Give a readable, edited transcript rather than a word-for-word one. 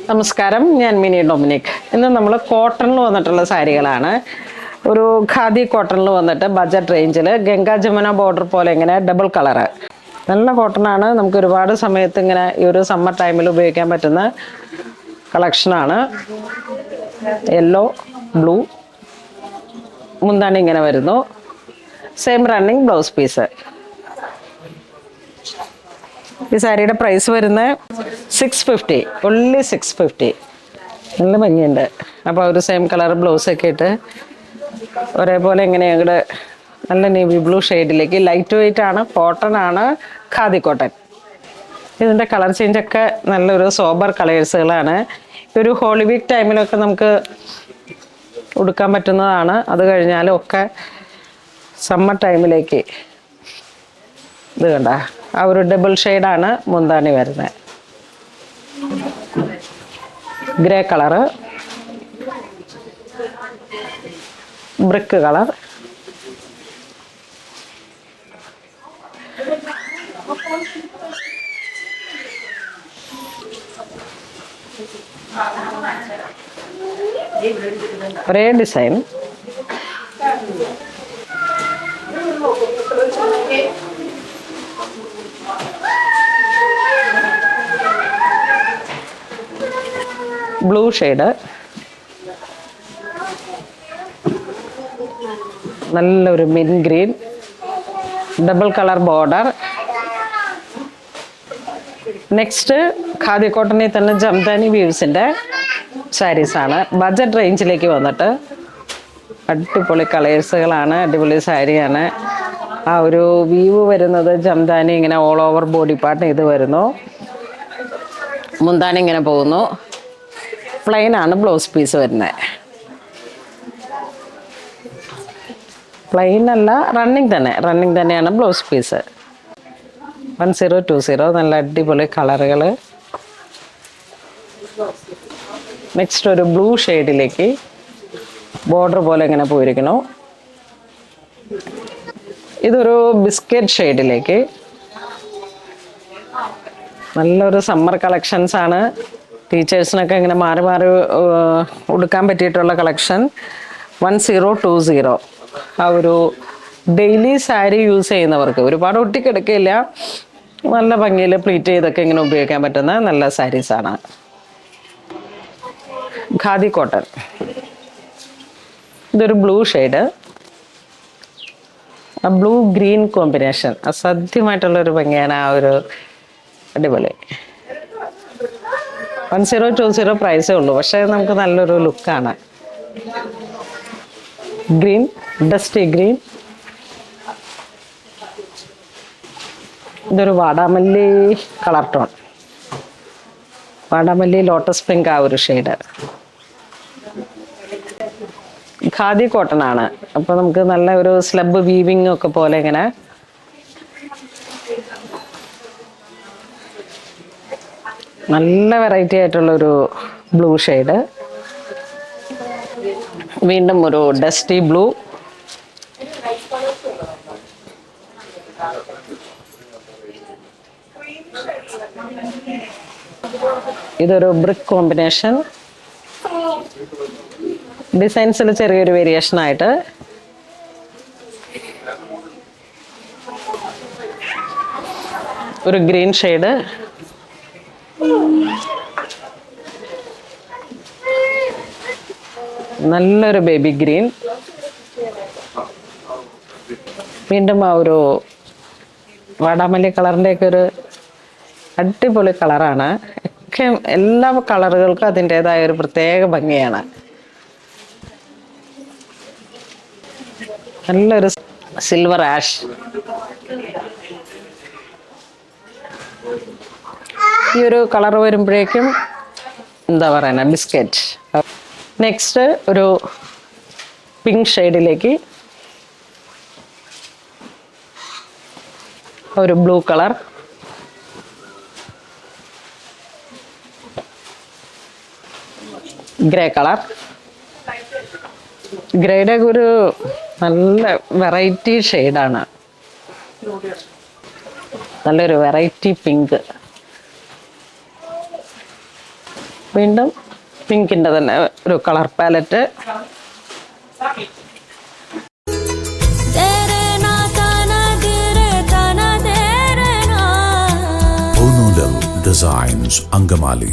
നമസ്കാരം, ഞാൻ mini Dominic. ഇന്ന് നമ്മൾ കോട്ടണിൽ വന്നിട്ടുള്ള സാരികളാണ്. ഒരു ഖാദി കോട്ടണിൽ വന്നിട്ട് ബഡ്ജറ്റ് റേഞ്ചിൽ ഗംഗാ ജമുന ബോർഡർ പോലെ ഇങ്ങനെ ഡബിൾ കളറ് നല്ല കോട്ടണാണ്. നമുക്ക് ഒരുപാട് സമയത്ത് ഇങ്ങനെ ഈ ഒരു സമ്മർ ടൈമിൽ ഉപയോഗിക്കാൻ പറ്റുന്ന കളക്ഷനാണ്. യെല്ലോ, ബ്ലൂ, മുന്താണി ഇങ്ങനെ വരുന്നു. Same running blouse piece. ഈ സാരിയുടെ പ്രൈസ് വരുന്നത് 650, only 650. നല്ല ഭംഗിയുണ്ട്. അപ്പോൾ ഒരു സെയിം കളർ ബ്ലൗസൊക്കെ ഇട്ട് ഒരേപോലെ ഇങ്ങനെ ഞങ്ങളുടെ നല്ല നേവി ബ്ലൂ ഷെയ്ഡിലേക്ക് ലൈറ്റ് വെയിറ്റ് ആണ്, കോട്ടൺ ആണ്, ഖാദി കോട്ടൺ. ഇതിൻ്റെ കളർ ചേഞ്ചൊക്കെ നല്ലൊരു സോബർ കളേഴ്സുകളാണ്. ഒരു ഹോളി വീക്ക് ടൈമിലൊക്കെ നമുക്ക് ഉടുക്കാൻ പറ്റുന്നതാണ്. അത് കഴിഞ്ഞാലും ഒക്കെ സമ്മർ ടൈമിലേക്ക് ഇത് കണ്ട ആ ഒരു ഡബിൾ ഷെയ്ഡാണ് മുന്താണി വരുന്നത്. ഗ്രേ കളറ്, ബ്രിക്ക് കളർ, ഒരേ ഡിസൈൻ. ബ്ലൂ ഷെയ്ഡ്, നല്ലൊരു mint green, double colour border. Next khadi കോട്ടണിൽ തന്നെ ജംദാനി വീവ്സിൻ്റെ സാരീസാണ്. ബഡ്ജറ്റ് റേഞ്ചിലേക്ക് വന്നിട്ട് അടിപൊളി കളേഴ്സുകളാണ്, അടിപൊളി സാരിയാണ്. ആ ഒരു വീവ് വരുന്നത് ജംദാനി ഇങ്ങനെ ഓൾ ഓവർ ബോഡി പാർട്ട് ഇത് വരുന്നു. മുന്താണി ഇങ്ങനെ പോകുന്നു. പ്ലെയിൻ ആണ് ബ്ലൗസ് പീസ് വരുന്നത്. പ്ലെയിൻ അല്ല, റണ്ണിങ് തന്നെയാണ് ബ്ലൗസ് പീസ്. 1020, നല്ല അടിപൊളി കളറുകൾ. നെക്സ്റ്റ് ഒരു ബ്ലൂ ഷെയ്ഡിലേക്ക് ബോർഡർ പോലെ ഇങ്ങനെ പോയിരിക്കുന്നു. ഇതൊരു ബിസ്ക്കറ്റ് ഷെയ്ഡിലേക്ക് നല്ലൊരു സമ്മർ കളക്ഷൻസ് ആണ്. ടീച്ചേഴ്സിനൊക്കെ ഇങ്ങനെ മാറി മാറി ഉടുക്കാൻ പറ്റിയിട്ടുള്ള കളക്ഷൻ. 1020. ആ ഒരു ഡെയിലി സാരി യൂസ് ചെയ്യുന്നവർക്ക് ഒരുപാട് ഒട്ടിക്കെടുക്കില്ല, നല്ല ഭംഗിയിൽ പ്ലീറ്റ് ചെയ്തൊക്കെ ഇങ്ങനെ ഉപയോഗിക്കാൻ പറ്റുന്ന നല്ല സാരീസാണ്. ഖാദി കോട്ടൺ. ഇതൊരു ബ്ലൂ ഷെയ്ഡ്, ആ ബ്ലൂ ഗ്രീൻ കോമ്പിനേഷൻ അസാധ്യമായിട്ടുള്ളൊരു ഭംഗിയാണ്. ആ ഒരു അടിപൊളി. 1020 പ്രൈസേ ഉള്ളൂ, പക്ഷേ നമുക്ക് നല്ലൊരു ലുക്കാണ്. Green, dusty green. ഇതൊരു വാടാമല്ലി കളർ ടോൺ, വാടാമല്ലി ലോട്ടസ് പിങ്ക്, ആ ഒരു ഷെയ്ഡ്. ഖാദി കോട്ടൺ ആണ്. അപ്പോൾ നമുക്ക് നല്ല ഒരു സ്ലബ് വീവിങ് ഒക്കെ പോലെ ഇങ്ങനെ നല്ല വെറൈറ്റി ആയിട്ടുള്ളൊരു ബ്ലൂ ഷെയ്ഡ്. വീണ്ടും ഒരു ഡസ്റ്റി ബ്ലൂ. ഇതൊരു ബ്രിക്ക് കോമ്പിനേഷൻ. ഡിസൈൻസിൽ ചെറിയൊരു വേരിയേഷൻ ആയിട്ട്. ഒരു ഗ്രീൻ ഷെയ്ഡ്. നല്ലൊരു ബേബി ഗ്രീൻ. വീണ്ടും ആ ഒരു വാടാമല്ലി കളറിൻ്റെയൊക്കെ ഒരു അടിപൊളി കളറാണ്. ഒക്കെ എല്ലാ കളറുകൾക്കും അതിൻ്റെതായ ഒരു പ്രത്യേക ഭംഗിയാണ്. നല്ലൊരു സിൽവർ ആഷ്. ഈ ഒരു കളർ വരുമ്പോഴേക്കും എന്താ പറയുക, ബിസ്ക്കറ്റ്. നെക്സ്റ്റ് ഒരു പിങ്ക് ഷെയ്ഡിലേക്ക് ഒരു ബ്ലൂ കളർ. Grey colour. ഗ്രേയുടെ ഒരു നല്ല വെറൈറ്റി ഷെയ്ഡാണ്. നല്ലൊരു വെറൈറ്റി പിങ്ക്. വീണ്ടും പിങ്കിൻ്റെ തന്നെ ഒരു കളർ പാലറ്റ്. Designs, Angamali.